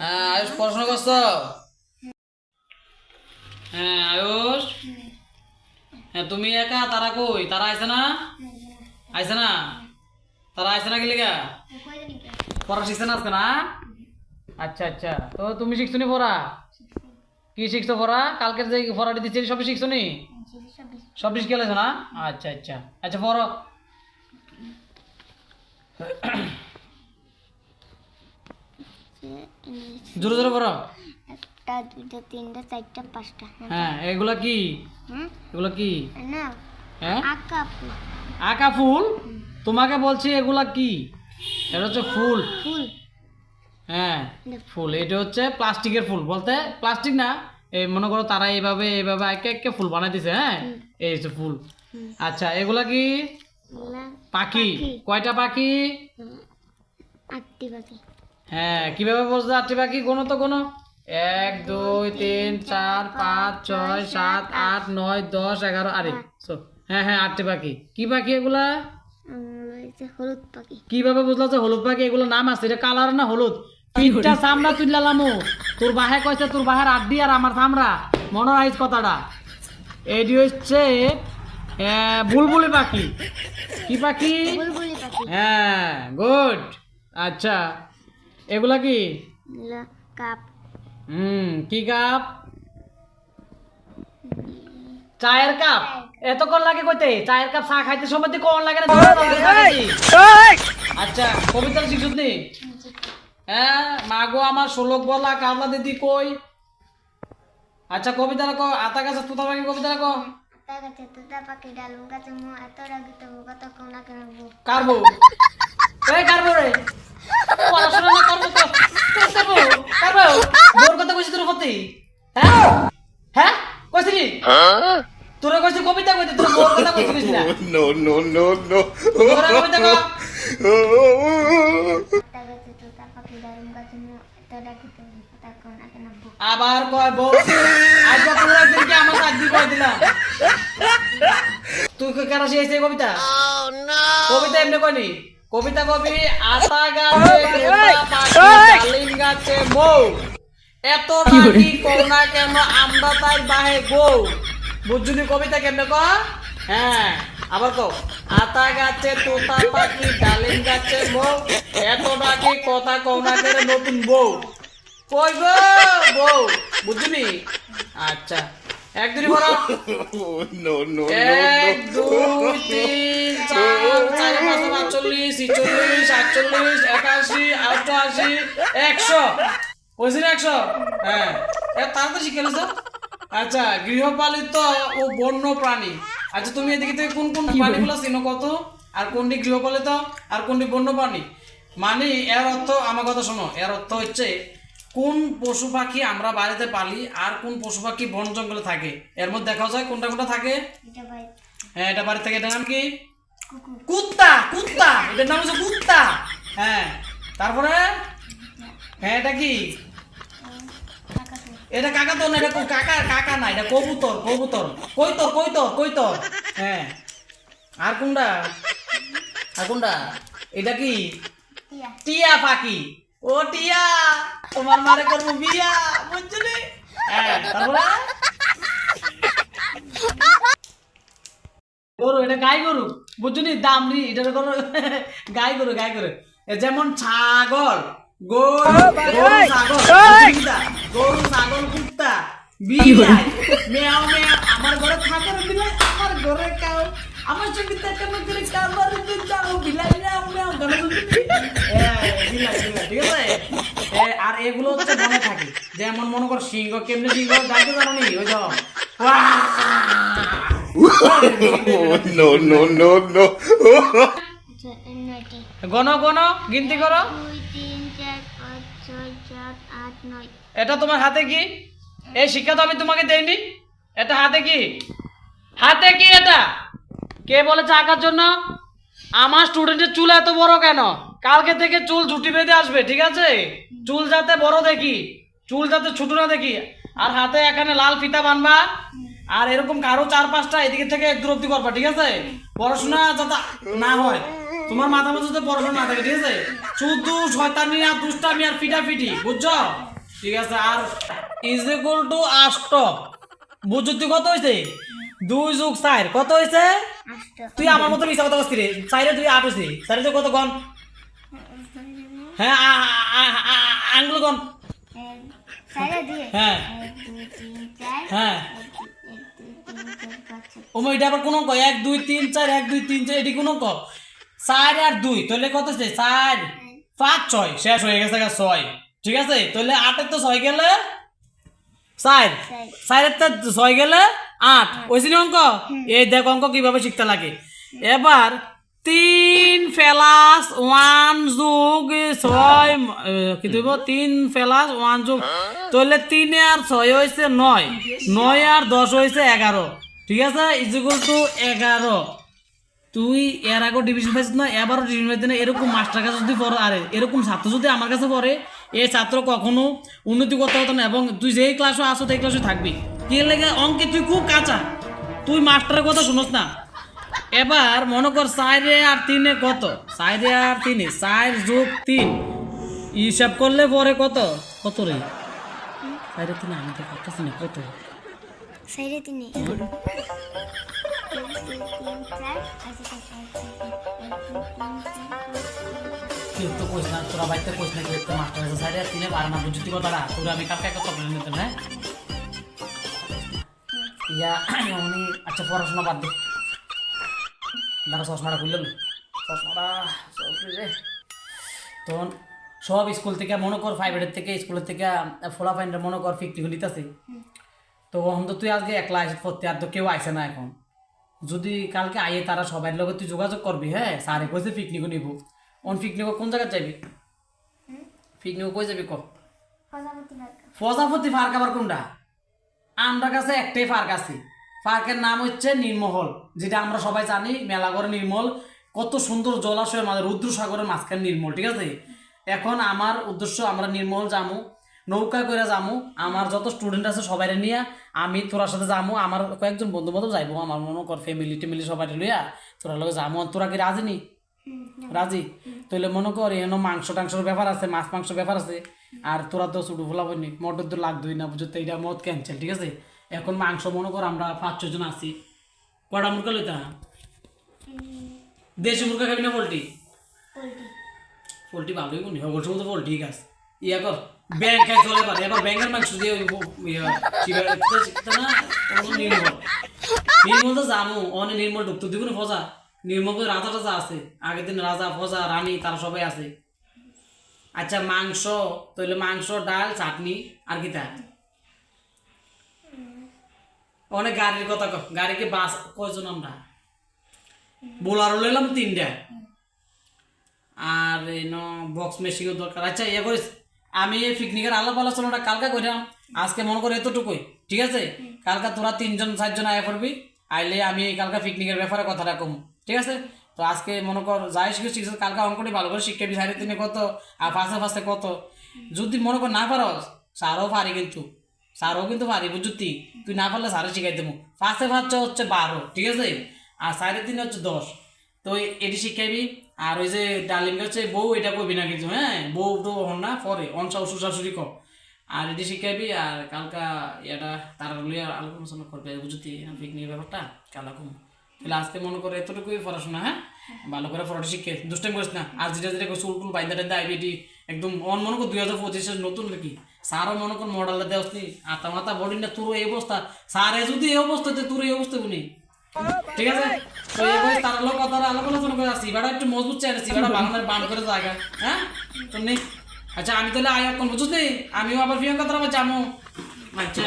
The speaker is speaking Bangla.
আয়ুষ পড়াশোনা করছো? হ্যাঁ আয়ুষ, হ্যাঁ তুমি একা, তারা কই? তারা আইছে না? আইছে না? তারা আইছে না কি লিগা? পড়া শিখছে না আজকে না? আচ্ছা আচ্ছা, তো তুমি শিখছো নি পড়া? কি শিখছো পড়া? কালকের যে পড়াটি দিচ্ছি সবই শিখছো নি? সব শিখে গেছো না? আচ্ছা আচ্ছা আচ্ছা, পড়ো। জোরে জোরে পড়ো। একটা দুইটা তিনটা চারটা পাঁচটা। হ্যাঁ এগুলা কি? এগুলা কি? না হ্যাঁ আঁকা ফুল। আঁকা ফুল? তোমাকে বলছি এগুলা কি? এটা হচ্ছে ফুল। ফুল? হ্যাঁ ফুল। এটা হচ্ছে প্লাস্টিকের ফুল, বলতে প্লাস্টিক না, এই মনে করো তারা এইভাবে এইভাবে একে একে ফুল বানাই দিছে। হ্যাঁ এই হচ্ছে ফুল। আচ্ছা এগুলা কি? পাখি। কয়টা পাখি? 8টি পাখি। হ্যাঁ কিভাবে বলছো 8টি পাখি? গোনো তো গোনো। 1 2 3 4 5 6 7 8 9 10 11। আরে হ্যাঁ হ্যাঁ 8টি পাখি। কি পাখি এগুলা? হলুদ পাখি। কিভাবে বুঝলা যে হলুদ পাখি? এগুলো নাম আছে, এটা কালার না হলুদ। পিঠটা চামড়া তুললামু, তোর বাহে কইছে তোর বাহের আড্ডি আর আমার চামড়া, মনে রাখিস কথাটা। এটি হচ্ছে বুলবুলি পাখি। কি পাখি? বুলবুলি পাখি। হ্যাঁ গুড। আচ্ছা এগুলা কি? কাপ। কি কাপ? চায়ের কাপ। এতক্ষণ লাগে কইতে? চায়ের কাপ চা খাইতে সময় দিয়ে কোন লাগে না? আচ্ছা কবিতা শিখছুত নি? হ্যাঁ মাগো আমার শোলক বলা কাবলা দিদি কই? আচ্ছা কবিতা রাখো। আতা গাছে তোতা পাখি কবিতা রাখো। আতা গাছে তোতা পাখি ডালুম গাছে মো এত রাগি তবু কত কোনা করবো। কারবো? এই কারবো রে, পড়াশোনা না করবো তো কারবো কারবো। তোর কথা কইছিস তোর প্রতি? হ্যাঁ হ্যাঁ কইছিস? তোরা কইছিস কবিতা কইতে, তোর মোর কথা কইছিস না? No, no, no, no. তোরা কবিতা কও। আতা গাছে তোতা পাখি ডালুম গাছে মো এত রাগি তবু কত কোনা করবো। আবার কয় বউ আজ পুরো দিন কি আমার সাথে কই দিলাম? তুই কেন শিখেছিস এই কবিতা? কবিতা এমনি কইনি। কবিতা কবি আতা গাছে তোতা পাখি ডালিম গাছে মৌ এত রাগি কোনা কেন আমরা তাই বাহে গো। বুঝছুনি কবিতা কেমনে ক? হ্যাঁ আবার কও। আতা গাছে তোতা পাখি ডালিম গাছে মৌ এত রাগি কথা কোনা করে নতুন বউ কই গো বউ। বুঝছুনি? আচ্ছা এক দুই বড়। No, no, 1 no, 2 3 4 4 5 45 46 48 81 88 100 বুঝলি 100। হ্যাঁ তার তো শিখে গেছো। আচ্ছা গৃহপালিত ও বন্য প্রাণী। আচ্ছা তুমি এদিকে থেকে কোন কোন প্রাণীগুলো চিনো কত? আর কোনটি গৃহপালিত আর কোনটি বন্য প্রাণী? মানে এর অর্থ, আমার কথা শোনো, এর অর্থ হচ্ছে কোন পশু পাখি আমরা বাড়িতে পালি আর কোন পশু পাখি বন জঙ্গলে থাকে, এর মধ্যে দেখা যায় কোনটা কোনটা থাকে। হ্যাঁ এটা বাড়ি থেকে। এটার নাম কি? কুত্তা। কুত্তা এটার নাম হচ্ছে কুত্তা। হ্যাঁ তারপরে হ্যাঁ এটা কি? এটা কাকা তো না, এটা কাকা কাকা না, এটা কবুতর। কবুতর কইতর কইতর কইতর। হ্যাঁ আর কোনটা? আর কোনটা? এটা কি? টিয়া পাখি। ও টিয়া তোমার মারে করবো বিয়া, বুঝলি? হ্যাঁ তারপরে গরু। এটা গাই গরু, বুঝলি? দামরি এটা গরু। গাই গরু গাই গরু। যেমন ছাগল, গরু ছাগল, গরু ছাগল কুত্তা বিলাই মেয়াও মেয়াও। আমার ঘরে থাকার বিলাই, আমার ঘরে কাও, আমার সঙ্গে কেন করে কাবার যাও বিলাই মেয়াও মেয়াও গান শুনতে। বিলাই বিলাই ঠিক আছে। আর এগুলো হচ্ছে মনে থাকে। যেমন মনে কর সিংহ, কেমনে সিংহ ডাকতে জানো নি? ওই তো no, no, no, no. গণ গণ গিনতি করো। 2 3 4 5 6 7 8 9। এটা তোমার হাতে কি? এই শিক্ষা তো আমি তোমাকে দেইনি। এটা হাতে কি? হাতে কি এটা? কে বলেছে আঁকার জন্য? আমার স্টুডেন্টের চুল এত বড় কেন? কালকে থেকে চুল ঝুটি বেঁধে আসবে, ঠিক আছে? চুল যাতে বড় দেখি, চুল যাতে ছোট না দেখি, আর হাতে এখানে লাল ফিতা বানবা, আর এরকম কারো 4-5টা এদিকে থেকে দূর অব্দি করবা, ঠিক আছে? পড়াশোনা যাতে না হয়, তোমার মাথা মধ্যে যাতে পড়াশোনা না থাকে, ঠিক আছে? শুধু শয়তানি আর দুষ্টামি আর পিটাপিটি, বুঝছো? ঠিক আছে। আর ইজ ইকুয়াল টু 8 বুঝছো? তুই কত হয়েছে? 2 যোগ 4 কত হয়েছে? তুই আমার মতো মিশা কথা বলছিস রে। 4 তুই 8 হয়েছে, 4 তুই কত গণ? হ্যাঁ আঙ্গুল গণ। হ্যাঁ হ্যাঁ ও এটা আবার কোন অঙ্ক? 1 2 3 4 1 2 3 4 এটি কোন অঙ্ক? 4 আর 2 তাহলে কত হচ্ছে? 4 5 6 শেষ হয়ে গেছে 6, ঠিক আছে? তাহলে 8 এর তো 6 গেলে 4, 4 এর তো 6 গেলে 8 ওইসি অঙ্ক। এই দেখ অঙ্ক কিভাবে শিখতে লাগে। এবার 3 প্লাস 1 যোগ 6 কি দেব? 3 প্লাস 1 যোগ, তাহলে 3 আর 6 হয়েছে 9, 9 আর 10 হয়েছে 11, ঠিক আছে? Is equal to 11। তুই এর আগে ডিভিশন পাইছিস না, এবারও ডিভিশন পাইছিস না। এরকম মাস্টার কাছে যদি পড়ে, আরে এরকম ছাত্র যদি আমার কাছে পড়ে, এই ছাত্র কখনো উন্নতি করতে হতো না। এবং তুই যেই ক্লাসে আসো সেই ক্লাসে থাকবি। কি লেগে অঙ্কে তুই খুব কাঁচা, তুই মাস্টারের কথা শুনোস না। এবার মনে কর 4 আর 3 কত? 4 আর 3 4 যোগ 3 হিসাব করলে পরে কত? কত রে? 4 আর 3 আমি তো পারতেছি না, কত? 4 আর 3 কেউ তো কইস না, তোরা বাইতে কইস না, কেউ তো মাস্টার আছে 4 আর 3 পারে না। বুঝতি কথাটা তোরা আমি কালকে একটা চকলেট নিতাম। হ্যাঁ ইয়া উনি আচ্ছা পড়াশোনা বাদ দে, দাঁড়া চশমাটা খুললাম, চশমাটা রে। তখন সব স্কুল থেকে মনে কর 5 থেকে স্কুলের থেকে ফোলা ফাইনটা মনে কর 50 নিতেছে। তো এখন তো তুই আজকে একলা আসে পড়তে, আর তো কেউ আইসে না এখন। যদি কালকে আইয়ে তারা সবাই লগে তুই যোগাযোগ করবি। হ্যাঁ স্যারে কইছে পিকনিকও নিব। অন পিকনিকও কোন জায়গায় যাবি? পিকনিকও কই যাবি? প্রজাপতি পার্ক আবার কোনটা? আমরা কাছে একটাই পার্ক আছে, পার্কের নাম হচ্ছে নীলমহল, যেটা আমরা সবাই জানি মেলাগড় নির্মল। কত সুন্দর জলাশয়, আমাদের রুদ্রসাগরের মাঝখানে নির্মল, ঠিক আছে? এখন আমার উদ্দেশ্য আমরা নির্মল যামু, নৌকা করে যামু। আমার যত স্টুডেন্ট আছে সবাই নিয়ে আমি তোরার সাথে যামু। আমার কয়েকজন বন্ধু বান্ধব যাইবো, আমার মনে কর ফ্যামিলি টেমিলি সবাই লইয়া তোরা লগে যামু। তোরা কি রাজি নি? রাজি? তাহলে মনে কর এখানে মাংস টাংসের ব্যাপার আছে, মাছ মাংসের ব্যাপার আছে। আর তোরা তো ছোটো ফোলা বইনি, মটর তো লাগতোই না, বুঝতে? এটা মদ ক্যান্সেল, ঠিক আছে? এখন মাংস মনে কর আমরা 5-6 জন আছি। কটা মুরগা লইতা? দেশি মুরগা খাবি না পোল্ট্রি? পোল্ট্রি ভালোই কোনি হগল সময় তো পোল্ট্রি ঠিক আছে। ইয়া কর ব্যাংক খাই চলে পারে। এবার ব্যাংকের মাংস দিয়ে নির্মল তো জামু অনেক নির্মল ঢুকতো দিব না ফজা। নির্মল রাজা টাজা আছে, আগের দিন রাজা ফজা রানী তারা সবাই আছে। আচ্ছা মাংস তাহলে মাংস ডাল চাটনি আর কি তা? অনেক গাড়ির কথা গাড়িকে বাস কয়জন? আমরা বোলারো লইলাম 3টা, আর বক্স মেশিনও দরকার। আচ্ছা ইয়ে করিস, আমি এই পিকনিকের আলাপ আলোচনাটা কালকে করিলাম, আজকে মনে করি এতটুকুই, ঠিক আছে? কালকে তোরা 3-4 জন আয়া করবি, আইলে আমি কালকে পিকনিকের ব্যাপারে কথাটা কম, ঠিক আছে? তো আজকে মনে কর যাই শিখেছি, কালকে অঙ্কটি ভালো করে শিখে 3.5 কত আর ফাঁসে কত। যদি মনে কর না পারস, স্যারও পারি, কিন্তু স্যারও কিন্তু পারি, বুঝতি? তুই না পারলে স্যারে শিখাই দেবো। ফাঁসে হচ্ছে 12, ঠিক আছে? আর 3.5 হচ্ছে 10। তো এটি শিখাইবি। আর ওই যে ডালিম হচ্ছে বউ, এটা করবি না কিন্তু। হ্যাঁ বউ তো হন না, পরে অনসা শ্বশুরি কর। আর এটি শিখাইবি। আর কালকা এটা তারা লইয়া আলোচনা করবে, বুঝতি? পিকনিকের ব্যাপারটা কালা কম। তাহলে আজকে মনে করে এতটুকুই পড়াশোনা। হ্যাঁ ভালো করে পড়াটা শিখে দুষ্টাইম করিস না। আর যেটা চুল টুল বাইন্দা টাইন্দা আইবি, এটি একদম অন মনে কর 2025 নতুন নাকি স্যারও মনে কর মডেলটা দেওয়াস নি, আতা মাতা বডি না তোর এই অবস্থা। স্যারে যদি এই অবস্থা তোর এই অবস্থা গুনি, ঠিক আছে? তো এই বয়স তার লোক কথা আলোচনা করে আসছি, এবার একটু মজবুত চাই না, সিবাটা বাংলার বান করে জায়গা। হ্যাঁ তো নেই। আচ্ছা আমি তাহলে আয় এখন, বুঝুস নি? আমিও আবার প্রিয়ঙ্কা তার আবার যাবো। আচ্ছা